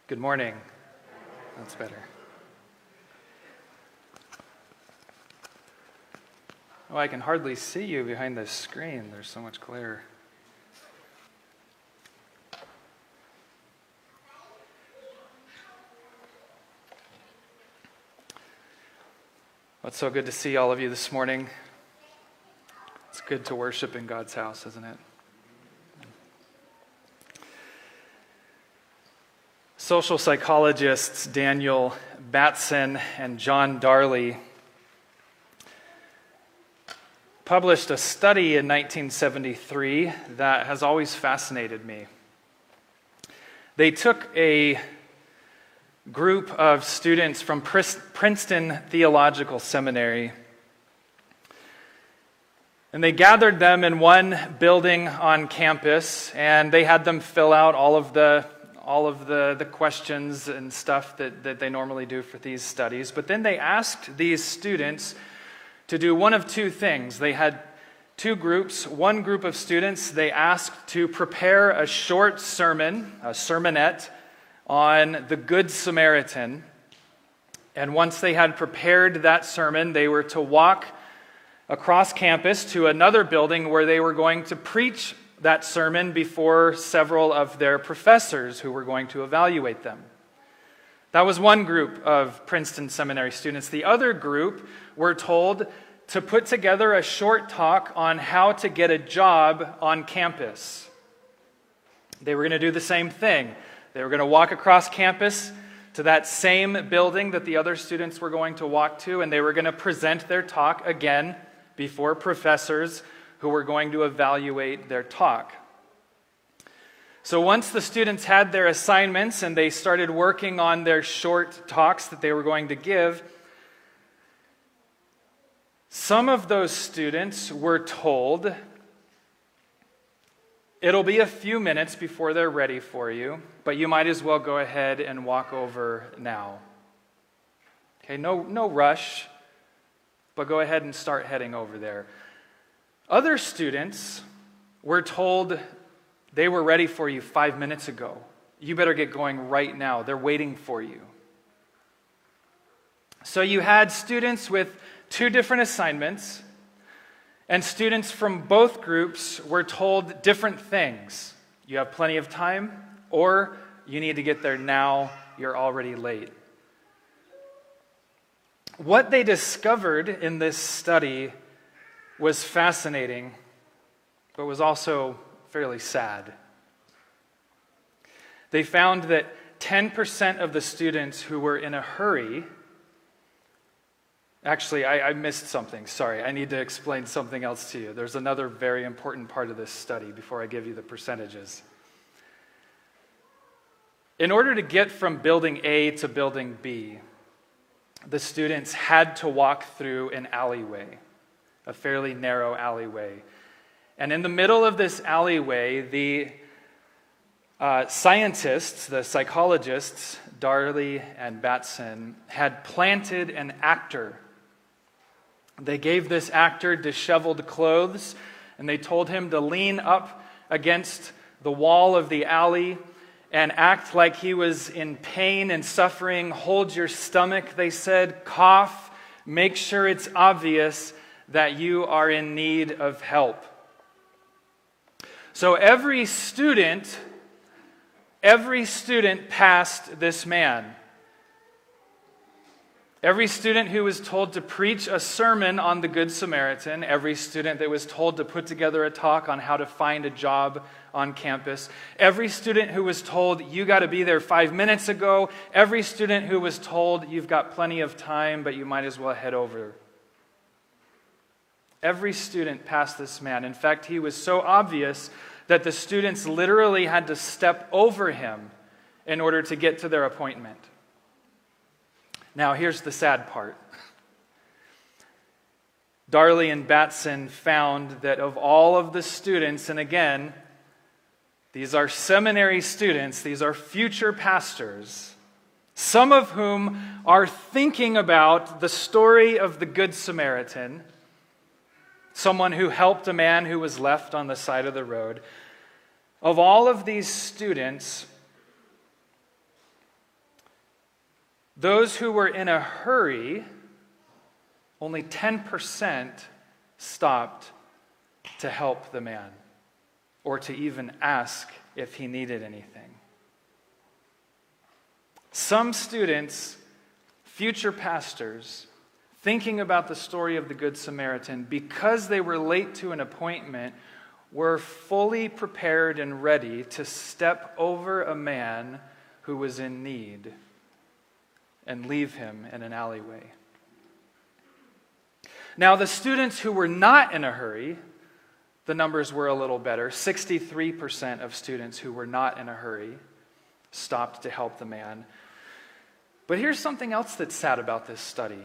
Good morning. That's better. Oh, I can hardly see you behind this screen. There's so much glare. Well, it's so good to see all of you this morning. It's good to worship in God's house, isn't it? Social psychologists Daniel Batson and John Darley published a study in 1973 that has always fascinated me. They took a group of students from Princeton Theological Seminary, and they gathered them in one building on campus, and they had them fill out all of the questions and stuff that they normally do for these studies. But then they asked these students to do one of two things. They had two groups. One group of students, they asked to prepare a short sermon, a sermonette, on the Good Samaritan. And once they had prepared that sermon, they were to walk across campus to another building where they were going to preach that sermon before several of their professors who were going to evaluate them. That was one group of Princeton Seminary students. The other group were told to put together a short talk on how to get a job on campus. They were going to do the same thing. They were going to walk across campus to that same building that the other students were going to walk to, and they were going to present their talk again before professors who were going to evaluate their talk. So once the students had their assignments and they started working on their short talks that they were going to give, some of those students were told, it'll be a few minutes before they're ready for you, but you might as well go ahead and walk over now. Okay, no rush, but go ahead and start heading over there. Other students were told they were ready for you 5 minutes ago. You better get going right now. They're waiting for you. So you had students with two different assignments, and students from both groups were told different things. You have plenty of time, or you need to get there now. You're already late. What they discovered in this study was fascinating, but was also fairly sad. They found that 10% of the students who were in a hurry. Actually, I missed something. Sorry, I need to explain something else to you. There's another very important part of this study before I give you the percentages. In order to get from building A to building B, the students had to walk through an alleyway, a fairly narrow alleyway. And in the middle of this alleyway, the scientists, the psychologists, Darley and Batson, had planted an actor. They gave this actor disheveled clothes, and they told him to lean up against the wall of the alley and act like he was in pain and suffering. Hold your stomach, they said. Cough. Make sure it's obvious that you are in need of help. So every student passed this man. Every student who was told to preach a sermon on the Good Samaritan, every student that was told to put together a talk on how to find a job on campus, every student who was told, you got to be there 5 minutes ago, every student who was told, you've got plenty of time, but you might as well head over. Every student passed this man. In fact, he was so obvious that the students literally had to step over him in order to get to their appointment. Now, here's the sad part. Darley and Batson found that of all of the students, and again, these are seminary students, these are future pastors, some of whom are thinking about the story of the Good Samaritan, someone who helped a man who was left on the side of the road. Of all of these students, those who were in a hurry, only 10% stopped to help the man or to even ask if he needed anything. Some students, future pastors, thinking about the story of the Good Samaritan, because they were late to an appointment, were fully prepared and ready to step over a man who was in need and leave him in an alleyway. Now, the students who were not in a hurry, the numbers were a little better. 63% of students who were not in a hurry stopped to help the man. But here's something else that's sad about this study.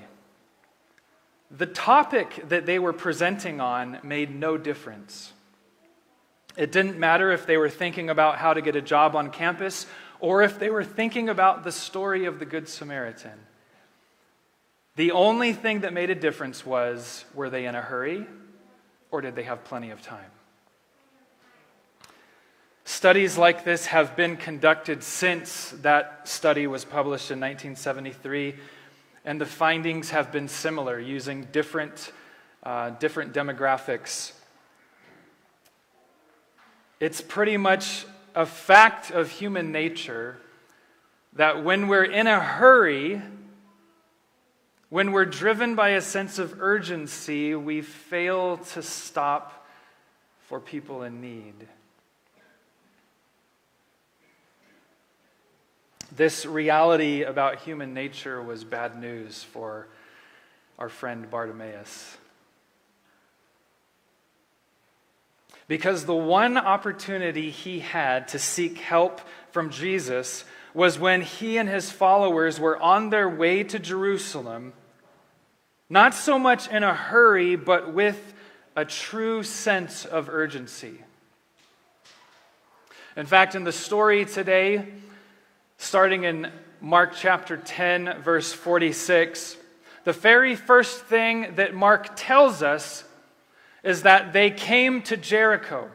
The topic that they were presenting on made no difference. It didn't matter if they were thinking about how to get a job on campus or if they were thinking about the story of the Good Samaritan. The only thing that made a difference was, were they in a hurry or did they have plenty of time? Studies like this have been conducted since that study was published in 1973, and the findings have been similar, using different demographics. It's pretty much a fact of human nature that when we're in a hurry, when we're driven by a sense of urgency, we fail to stop for people in need. This reality about human nature was bad news for our friend Bartimaeus. Because the one opportunity he had to seek help from Jesus was when he and his followers were on their way to Jerusalem, not so much in a hurry, but with a true sense of urgency. In fact, in the story today, starting in Mark chapter 10, verse 46, the very first thing that Mark tells us is that they came to Jericho.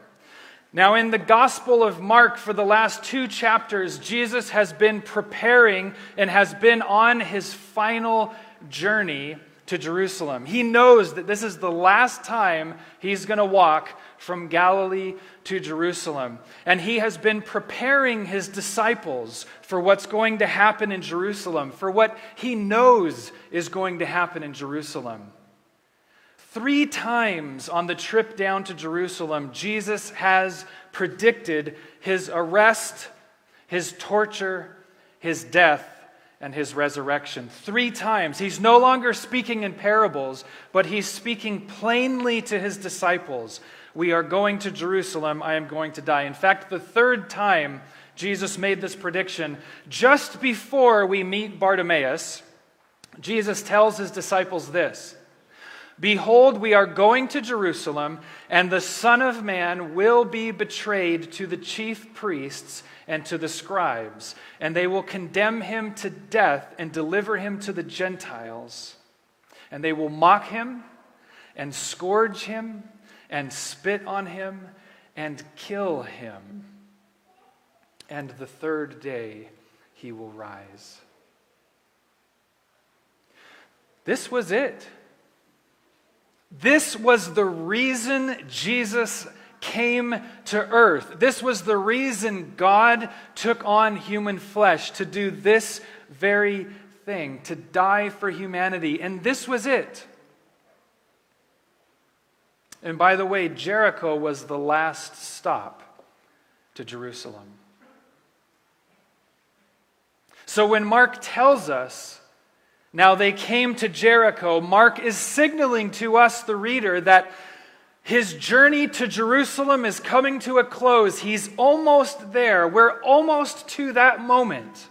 Now, in the Gospel of Mark, for the last 2 chapters, Jesus has been preparing and has been on his final journey to Jerusalem. He knows that this is the last time he's going to walk from Galilee to Jerusalem. And he has been preparing his disciples for what's going to happen in Jerusalem, for what he knows is going to happen in Jerusalem. 3 times on the trip down to Jerusalem, Jesus has predicted his arrest, his torture, his death, and his resurrection. 3 times. He's no longer speaking in parables, but he's speaking plainly to his disciples. We are going to Jerusalem. I am going to die. In fact, the 3rd time Jesus made this prediction, just before we meet Bartimaeus, Jesus tells his disciples this: "Behold, we are going to Jerusalem, and the Son of Man will be betrayed to the chief priests and to the scribes, and they will condemn him to death and deliver him to the Gentiles. And they will mock him and scourge him and spit on him and kill him. And the 3rd day he will rise." This was it. This was the reason Jesus came to earth. This was the reason God took on human flesh, to do this very thing, to die for humanity. And this was it. And by the way, Jericho was the last stop to Jerusalem. So when Mark tells us, now they came to Jericho, Mark is signaling to us, the reader, that his journey to Jerusalem is coming to a close. He's almost there. We're almost to that moment,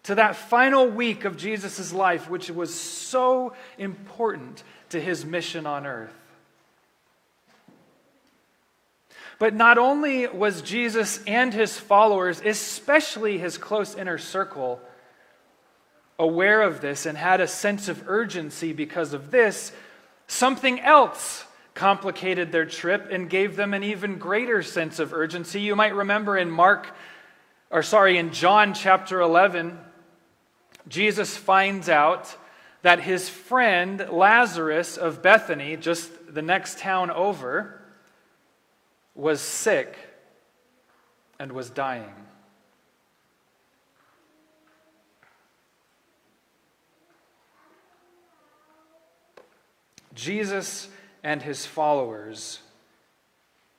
to that final week of Jesus' life, which was so important to his mission on earth. But not only was Jesus and his followers, especially his close inner circle, aware of this and had a sense of urgency because of this, something else complicated their trip and gave them an even greater sense of urgency. You might remember in John chapter 11, Jesus finds out that his friend Lazarus of Bethany, just the next town over, was sick and was dying. Jesus and his followers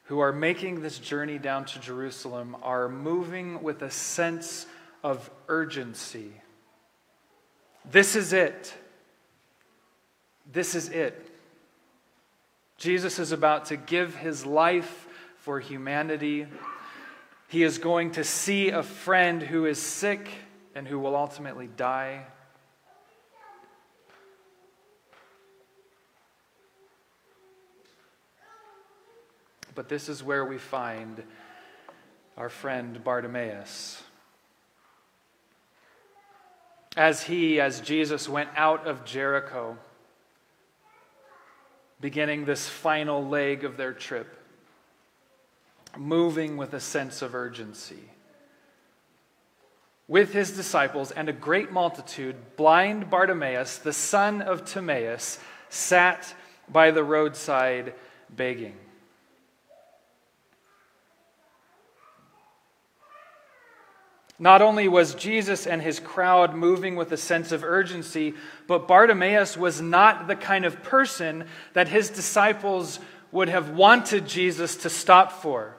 who are making this journey down to Jerusalem are moving with a sense of urgency. This is it. This is it. Jesus is about to give his life for humanity. He is going to see a friend who is sick and who will ultimately die. But this is where we find our friend Bartimaeus. As Jesus went out of Jericho, beginning this final leg of their trip, moving with a sense of urgency, with his disciples and a great multitude, blind Bartimaeus, the son of Timaeus, sat by the roadside begging. Not only was Jesus and his crowd moving with a sense of urgency, but Bartimaeus was not the kind of person that his disciples would have wanted Jesus to stop for.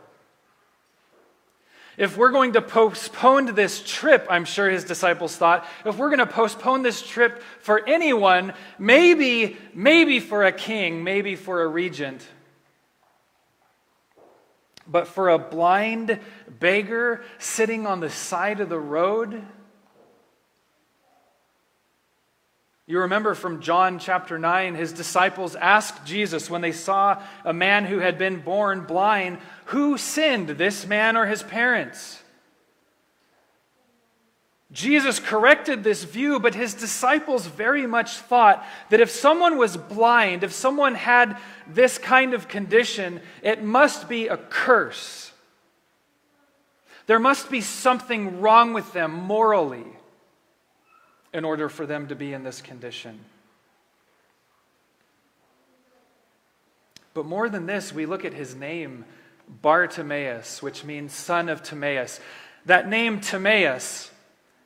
If we're going to postpone this trip, I'm sure his disciples thought, if we're going to postpone this trip for anyone, maybe for a king, maybe for a regent, but for a blind beggar sitting on the side of the road? You remember from John chapter 9, his disciples asked Jesus when they saw a man who had been born blind, who sinned, this man or his parents? Jesus corrected this view, but his disciples very much thought that if someone was blind, if someone had this kind of condition, it must be a curse. There must be something wrong with them morally in order for them to be in this condition. But more than this, we look at his name, Bartimaeus, which means son of Timaeus. That name Timaeus,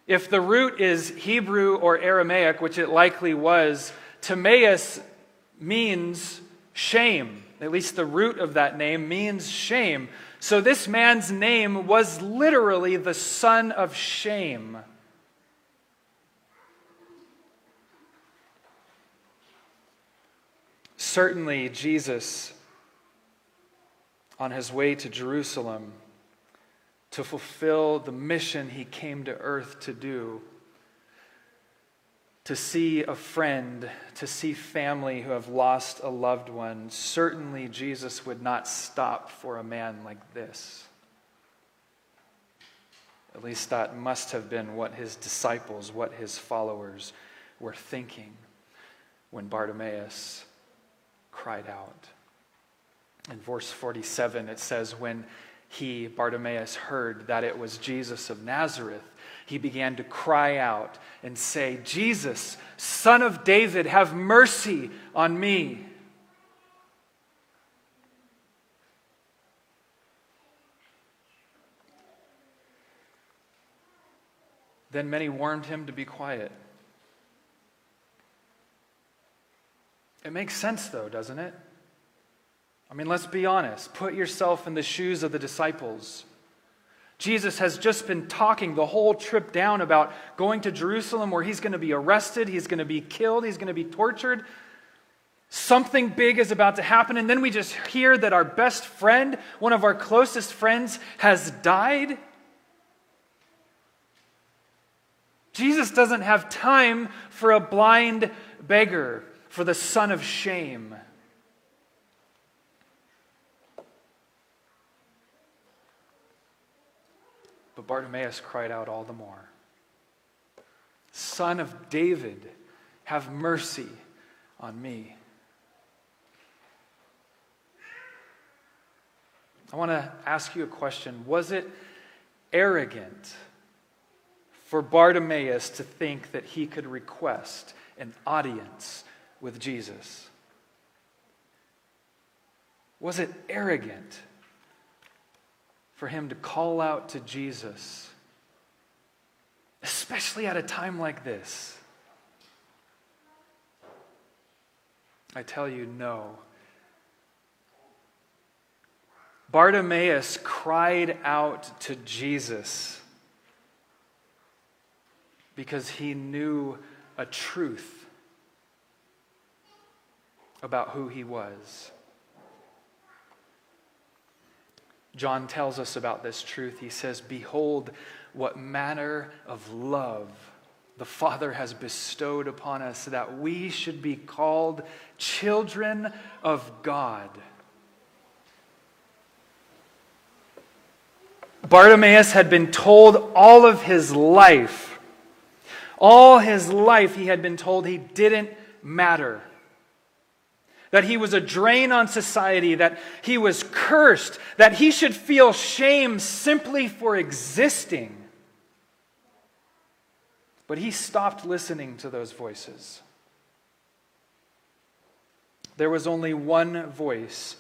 if the root is Hebrew or Aramaic, which it likely was, Timaeus means shame. At least the root of that name means shame. So this man's name was literally the son of shame. Certainly, Jesus, on his way to Jerusalem, to fulfill the mission he came to earth to do, to see a friend, to see family who have lost a loved one, certainly Jesus would not stop for a man like this. At least that must have been what his disciples, what his followers were thinking when Bartimaeus cried out. In verse 47, it says, when he, Bartimaeus, heard that it was Jesus of Nazareth, he began to cry out and say, Jesus, Son of David, have mercy on me. Then many warned him to be quiet. It makes sense though, doesn't it? I mean, let's be honest. Put yourself in the shoes of the disciples. Jesus has just been talking the whole trip down about going to Jerusalem where he's going to be arrested, he's going to be killed, he's going to be tortured. Something big is about to happen, and then we just hear that our best friend, one of our closest friends, has died. Jesus doesn't have time for a blind beggar, for the son of shame. But Bartimaeus cried out all the more, Son of David, have mercy on me. I want to ask you a question. Was it arrogant for Bartimaeus to think that he could request an audience with Jesus? Was it arrogant for him to call out to Jesus, especially at a time like this? I tell you, no. Bartimaeus cried out to Jesus because he knew a truth about who he was. John tells us about this truth. He says, "Behold, what manner of love the Father has bestowed upon us, that we should be called children of God." Bartimaeus had been told all his life he had been told he didn't matter. That he was a drain on society, that he was cursed, that he should feel shame simply for existing. But he stopped listening to those voices. There was only one voice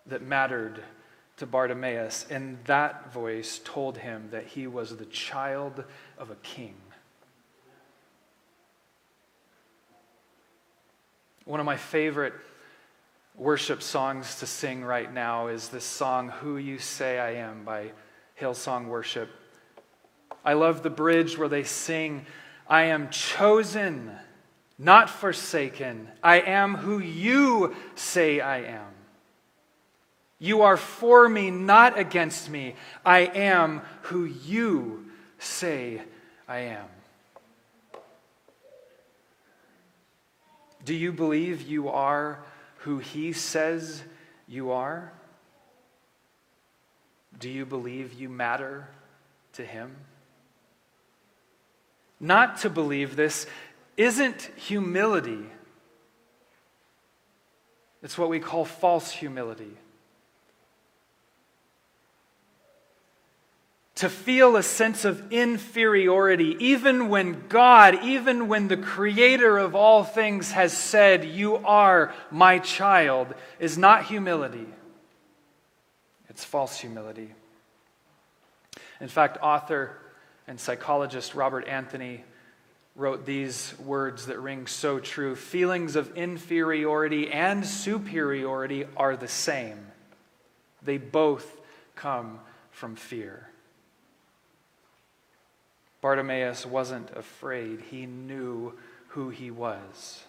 that mattered to Bartimaeus, and that voice told him that he was the child of a king. One of my favorite worship songs to sing right now is this song, "Who You Say I Am" by Hillsong Worship. I love the bridge where they sing, "I am chosen, not forsaken. I am who you say I am. You are for me, not against me. I am who you say I am." Do you believe you are who he says you are? Do you believe you matter to him? Not to believe this isn't humility. It's what we call false humility. To feel a sense of inferiority, even when God, even when the creator of all things has said, "You are my child," is not humility. It's false humility. In fact, author and psychologist Robert Anthony wrote these words that ring so true. Feelings of inferiority and superiority are the same. They both come from fear. Bartimaeus wasn't afraid. He knew who he was.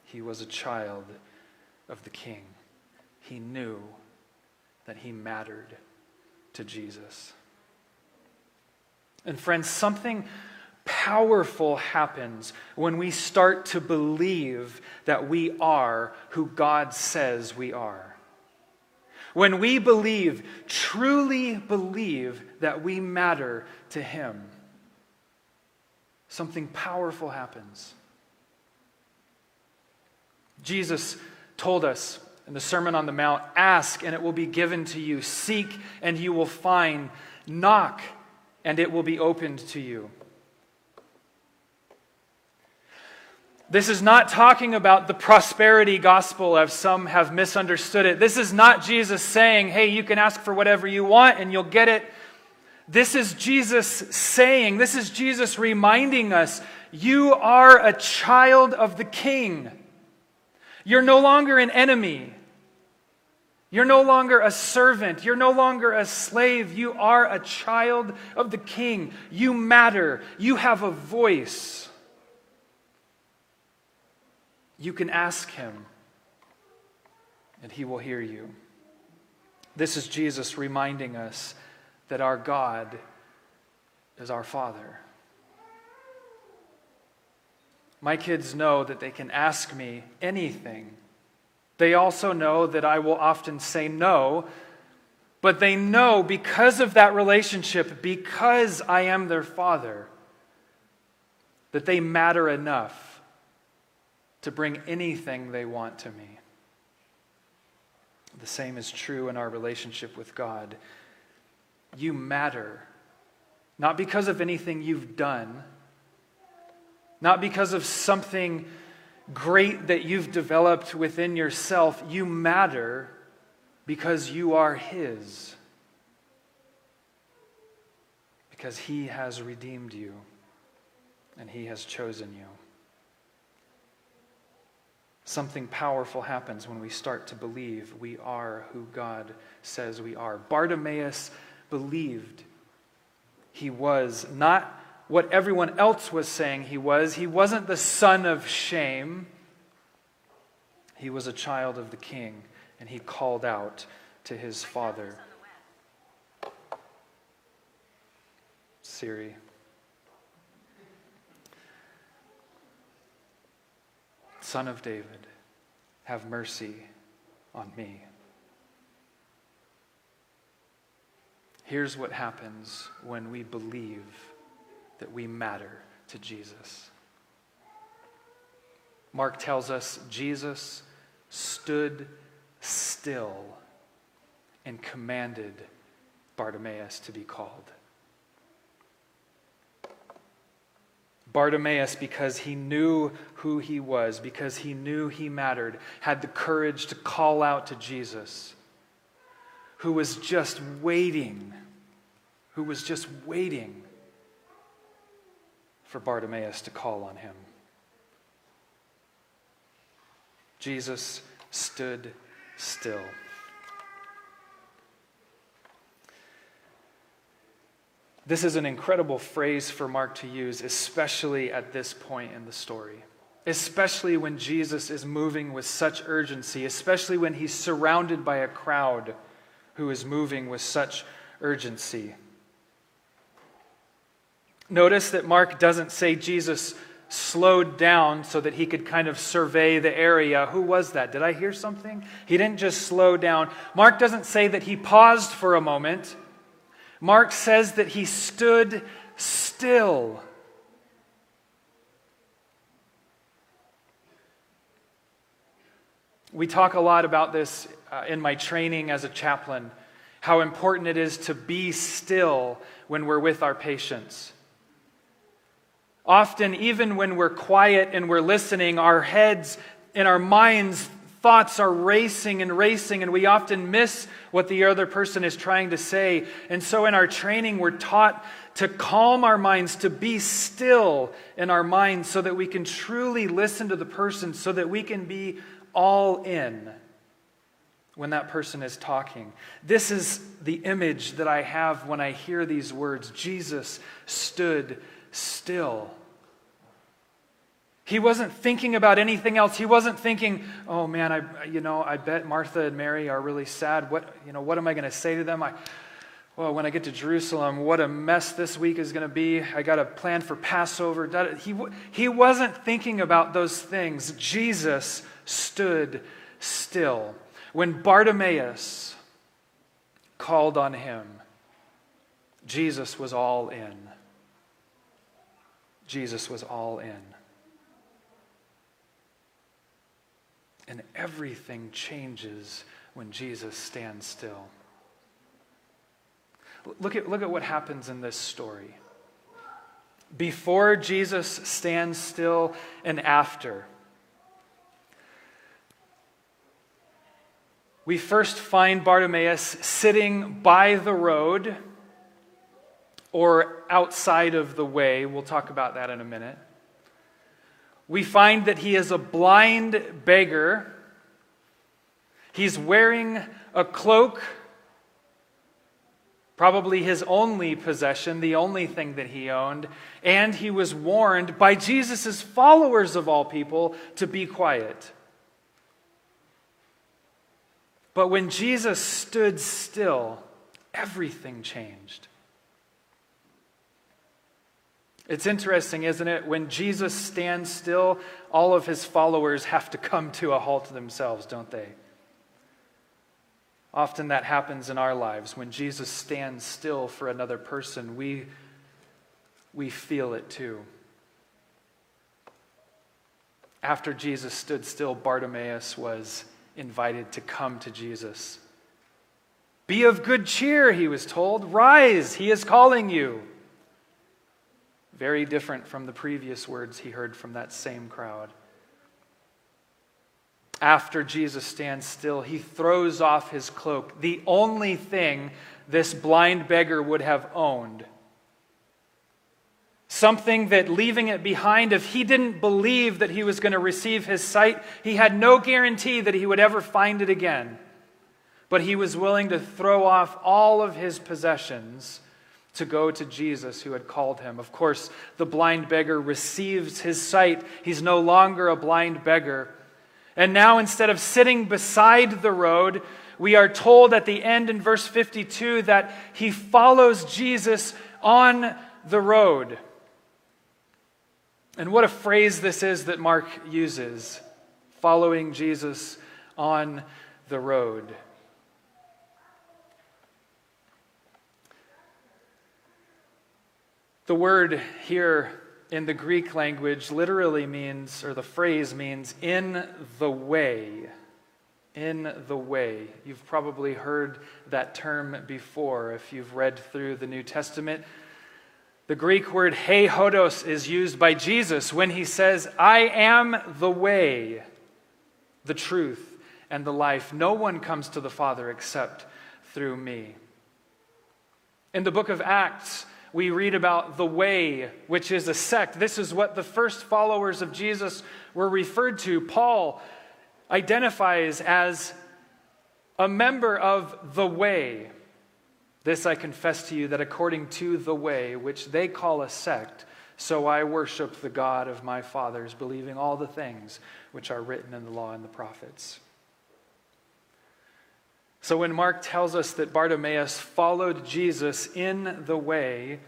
He was a child of the King. He knew that he mattered to Jesus. And friends, something powerful happens when we start to believe that we are who God says we are. When we believe, truly believe that we matter to him, something powerful happens. Jesus told us in the Sermon on the Mount, "Ask and it will be given to you. Seek and you will find. Knock and it will be opened to you." This is not talking about the prosperity gospel as some have misunderstood it. This is not Jesus saying, "Hey, you can ask for whatever you want and you'll get it." This is Jesus saying, this is Jesus reminding us, you are a child of the King. You're no longer an enemy. You're no longer a servant. You're no longer a slave. You are a child of the King. You matter. You have a voice. You can ask him, and he will hear you. This is Jesus reminding us that our God is our Father. My kids know that they can ask me anything. They also know that I will often say no, but they know because of that relationship, because I am their father, that they matter enough to bring anything they want to me. The same is true in our relationship with God. You matter Not because of anything you've done, not because of something great that you've developed within yourself. You matter because you are His. Because He has redeemed you and He has chosen you. Something powerful happens when we start to believe we are who God says we are. Bartimaeus believed he was not what everyone else was saying he was. He wasn't the son of shame. He was a child of the King, and he called out to his father. Siri. Son of David, have mercy on me. Here's what happens when we believe that we matter to Jesus. Mark tells us Jesus stood still and commanded Bartimaeus to be called. Bartimaeus, because he knew who he was, because he knew he mattered, had the courage to call out to Jesus, who was just waiting for Bartimaeus to call on him. Jesus stood still. This is an incredible phrase for Mark to use, especially at this point in the story. Especially when Jesus is moving with such urgency, especially when he's surrounded by a crowd who is moving with such urgency. Notice that Mark doesn't say Jesus slowed down so that he could kind of survey the area. Who was that? Did I hear something? He didn't just slow down. Mark doesn't say that he paused for a moment. Mark says that he stood still. We talk a lot about this in my training as a chaplain, how important it is to be still when we're with our patients. Often, even when we're quiet and we're listening, our heads and our minds, thoughts are racing, and we often miss what the other person is trying to say. And so in our training, we're taught to calm our minds, to be still in our minds so that we can truly listen to the person, so that we can be all in when that person is talking. This is the image that I have when I hear these words. Jesus stood still. He wasn't thinking about anything else. He wasn't thinking, oh man, I bet Martha and Mary are really sad. What am I going to say to them? When I get to Jerusalem, what a mess this week is going to be. I got a plan for Passover. He wasn't thinking about those things. Jesus stood still. When Bartimaeus called on him, Jesus was all in. Jesus was all in. And everything changes when Jesus stands still. Look at what happens in this story. Before Jesus stands still and after. We first find Bartimaeus sitting by the road or outside of the way. We'll talk about that in a minute. We find that he is a blind beggar. He's wearing a cloak, probably his only possession, the only thing that he owned, and he was warned by Jesus' followers of all people to be quiet. But when Jesus stood still, everything changed. It's interesting, isn't it? When Jesus stands still, all of his followers have to come to a halt themselves, don't they? Often that happens in our lives. When Jesus stands still for another person, we feel it too. After Jesus stood still, Bartimaeus was invited to come to Jesus. Be of good cheer, he was told. Rise, he is calling you. Very different from the previous words he heard from that same crowd. After Jesus stands still, he throws off his cloak, the only thing this blind beggar would have owned. Something that, leaving it behind, if he didn't believe that he was going to receive his sight, he had no guarantee that he would ever find it again. But he was willing to throw off all of his possessions to go to Jesus, who had called him. Of course, the blind beggar receives his sight. He's no longer a blind beggar. And now, instead of sitting beside the road, we are told at the end in verse 52 that he follows Jesus on the road. And what a phrase this is that Mark uses, following Jesus on the road. The word here in the Greek language literally means, or the phrase means, in the way. In the way. You've probably heard that term before if you've read through the New Testament. The Greek word he hodos is used by Jesus when he says, I am the way, the truth, and the life. No one comes to the Father except through me. In the book of Acts, we read about the Way, which is a sect. This is what the first followers of Jesus were referred to. Paul identifies as a member of the Way. This I confess to you, that according to the Way, which they call a sect, so I worship the God of my fathers, believing all the things which are written in the law and the prophets. So when Mark tells us that Bartimaeus followed Jesus in the way,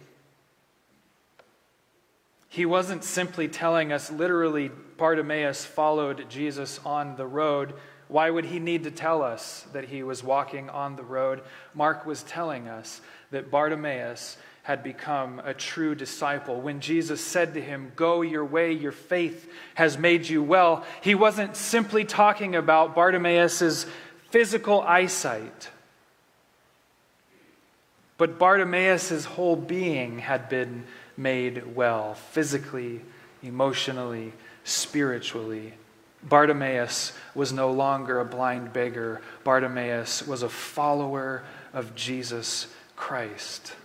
he wasn't simply telling us literally Bartimaeus followed Jesus on the road. Why would he need to tell us that he was walking on the road? Mark was telling us that Bartimaeus had become a true disciple. When Jesus said to him, "Go your way, your faith has made you well," he wasn't simply talking about Bartimaeus' physical eyesight. But Bartimaeus' whole being had been made well, physically, emotionally, spiritually. Bartimaeus was no longer a blind beggar. Bartimaeus was a follower of Jesus Christ.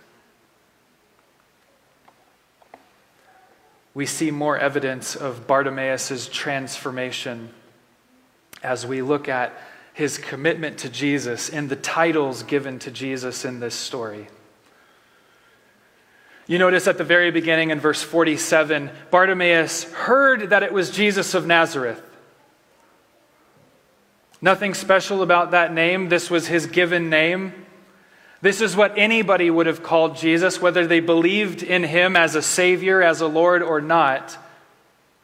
We see more evidence of Bartimaeus' transformation as we look at his commitment to Jesus and the titles given to Jesus in this story. You notice at the very beginning in verse 47, Bartimaeus heard that it was Jesus of Nazareth. Nothing special about that name. This was his given name. This is what anybody would have called Jesus, whether they believed in him as a Savior, as a Lord, or not.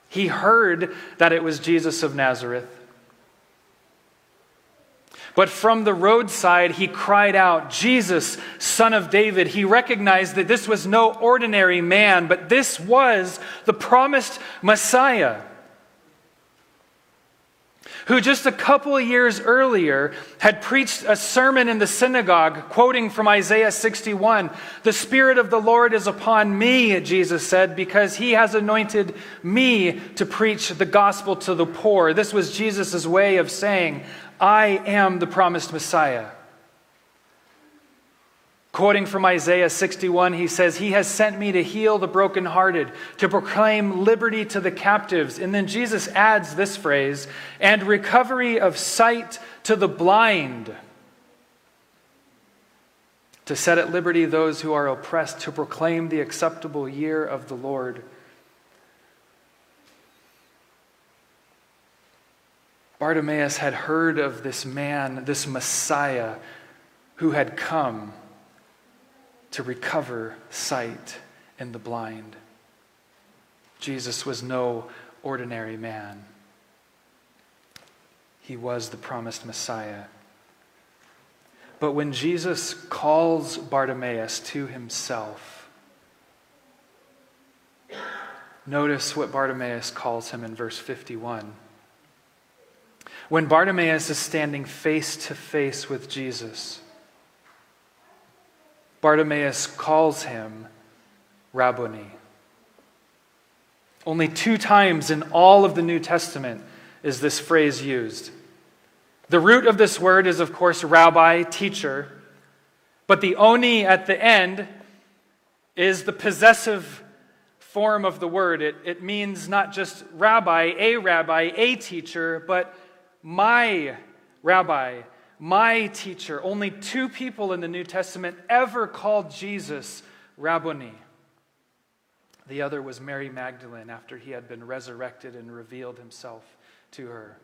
He heard that it was Jesus of Nazareth. But from the roadside, he cried out, "Jesus, Son of David." He recognized that this was no ordinary man, but this was the promised Messiah, who just a couple of years earlier had preached a sermon in the synagogue, quoting from Isaiah 61. "The Spirit of the Lord is upon me," Jesus said, "because he has anointed me to preach the gospel to the poor." This was Jesus' way of saying, "I am the promised Messiah." Quoting from Isaiah 61, he says, "He has sent me to heal the brokenhearted, to proclaim liberty to the captives." And then Jesus adds this phrase, "and recovery of sight to the blind, to set at liberty those who are oppressed, to proclaim the acceptable year of the Lord." Bartimaeus had heard of this man, this Messiah, who had come to recover sight in the blind. Jesus was no ordinary man. He was the promised Messiah. But when Jesus calls Bartimaeus to himself, notice what Bartimaeus calls him in verse 51. When Bartimaeus is standing face to face with Jesus, Bartimaeus calls him Rabboni, Only 2 times in all of the New Testament is this phrase used. The root of this word is, of course, rabbi, teacher, but the oni at the end is the possessive form of the word. It means not just rabbi, a teacher, but my rabbi, my teacher. Only 2 people in the New Testament ever called Jesus Rabboni. The other was Mary Magdalene after he had been resurrected and revealed himself to her.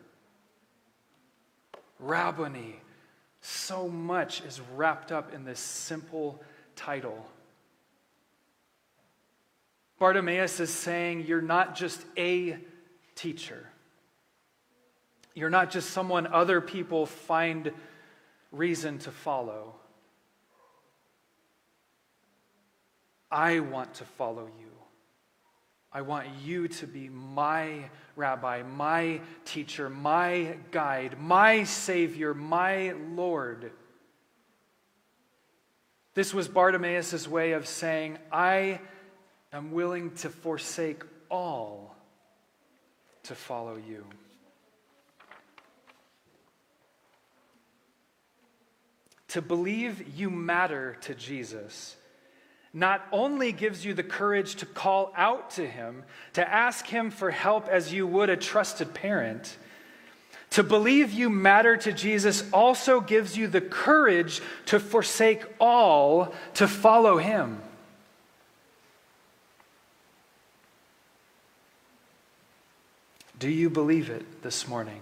Rabboni. So much is wrapped up in this simple title. Bartimaeus is saying, you're not just a teacher. You're not just someone other people find reason to follow. I want to follow you. I want you to be my rabbi, my teacher, my guide, my Savior, my Lord. This was Bartimaeus' way of saying, I am willing to forsake all to follow you. To believe you matter to Jesus not only gives you the courage to call out to him, to ask him for help as you would a trusted parent. To believe you matter to Jesus also gives you the courage to forsake all to follow him. Do you believe it this morning?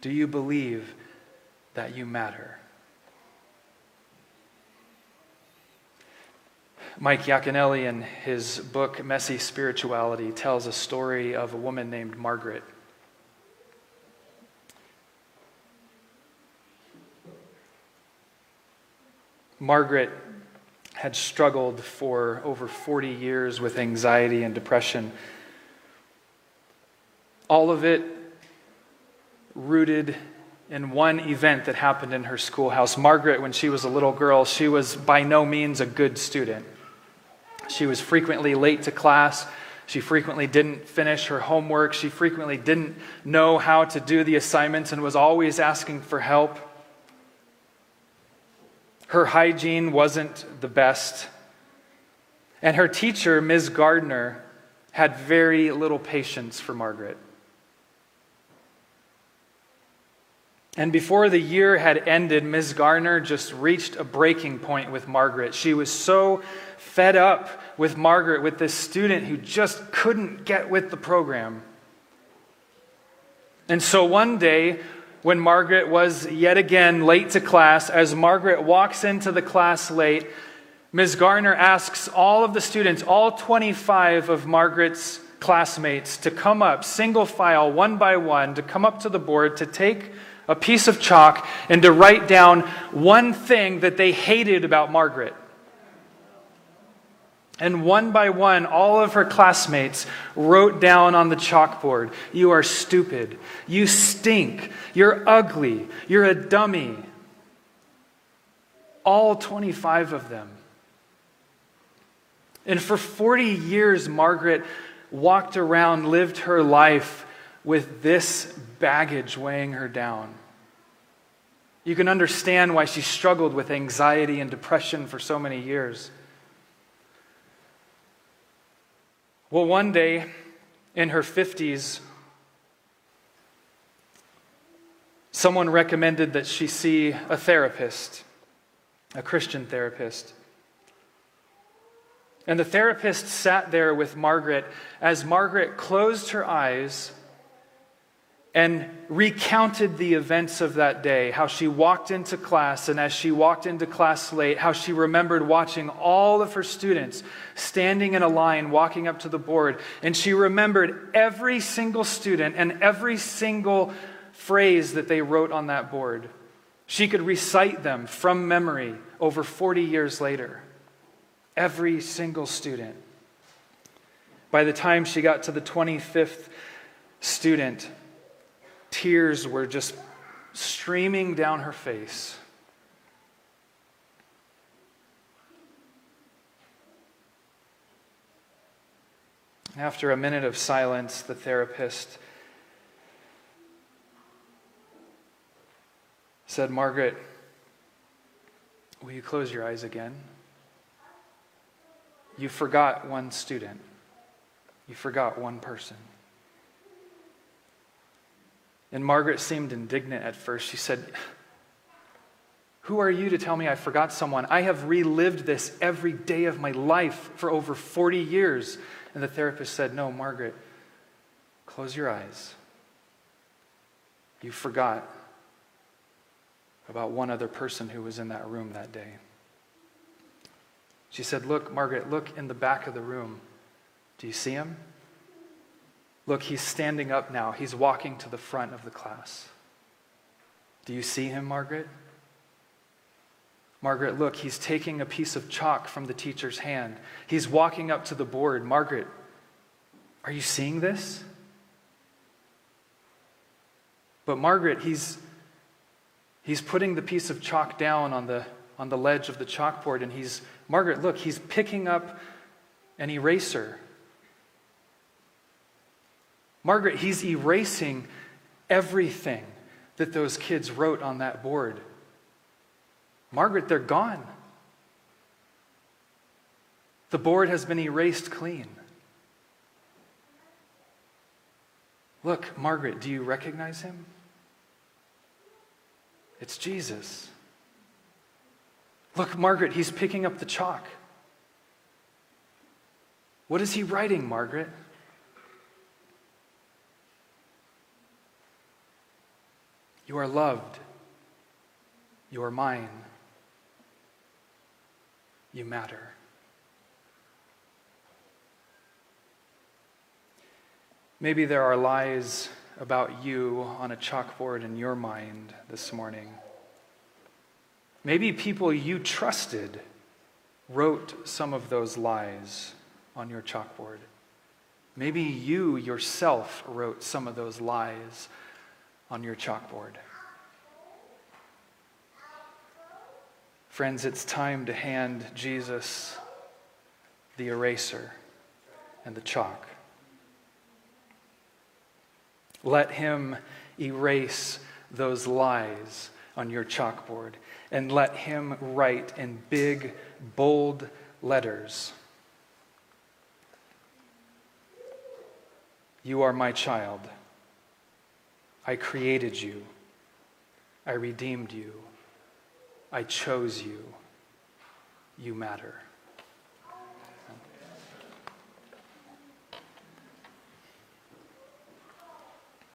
Do you believe that you matter? Mike Yaconelli, in his book, Messy Spirituality, tells a story of a woman named Margaret. Margaret had struggled for over 40 years with anxiety and depression. All of it rooted in one event that happened in her schoolhouse. Margaret, when she was a little girl, she was by no means a good student. She was frequently late to class. She frequently didn't finish her homework. She frequently didn't know how to do the assignments and was always asking for help. Her hygiene wasn't the best. And her teacher, Ms. Gardner, had very little patience for Margaret. And before the year had ended, Ms. Gardner just reached a breaking point with Margaret. She was so fed up with Margaret, with this student who just couldn't get with the program. And so one day, when Margaret was yet again late to class, as Margaret walks into the class late, Ms. Gardner asks all of the students, all 25 of Margaret's classmates, to come up, single file, one by one, to come up to the board, to take a piece of chalk and to write down one thing that they hated about Margaret. And one by one, all of her classmates wrote down on the chalkboard, "You are stupid. You stink. You're ugly. You're a dummy." All 25 of them. And for 40 years, Margaret walked around, lived her life with this baggage weighing her down. You can understand why she struggled with anxiety and depression for so many years. Well, one day in her 50s, someone recommended that she see a therapist, a Christian therapist. And the therapist sat there with Margaret as Margaret closed her eyes and recounted the events of that day, how she walked into class, and as she walked into class late, how she remembered watching all of her students standing in a line, walking up to the board, and she remembered every single student and every single phrase that they wrote on that board. She could recite them from memory over 40 years later. Every single student. By the time she got to the 25th student, tears were just streaming down her face. After a minute of silence, the therapist said, "Margaret, will you close your eyes again? You forgot one student. You forgot one person." And Margaret seemed indignant at first. She said, "Who are you to tell me I forgot someone? I have relived this every day of my life for over 40 years. And the therapist said, "No, Margaret, close your eyes. You forgot about one other person who was in that room that day." She said, "Look, Margaret, look in the back of the room. Do you see him? Look, he's standing up now. He's walking to the front of the class. Do you see him, Margaret? Margaret, look, he's taking a piece of chalk from the teacher's hand. He's walking up to the board. Margaret, are you seeing this? But Margaret, he's putting the piece of chalk down on the ledge of the chalkboard, and Margaret, look, he's picking up an eraser. Margaret, he's erasing everything that those kids wrote on that board. Margaret, they're gone. The board has been erased clean. Look, Margaret, do you recognize him? It's Jesus. Look, Margaret, he's picking up the chalk. What is he writing, Margaret? You are loved. You are mine. You matter. Maybe there are lies about you on a chalkboard in your mind this morning. Maybe people you trusted wrote some of those lies on your chalkboard. Maybe you yourself wrote some of those lies on your chalkboard. Friends, it's time to hand Jesus the eraser and the chalk. Let him erase those lies on your chalkboard, and let him write in big, bold letters, "You are my child. I created you. I redeemed you. I chose you. You matter."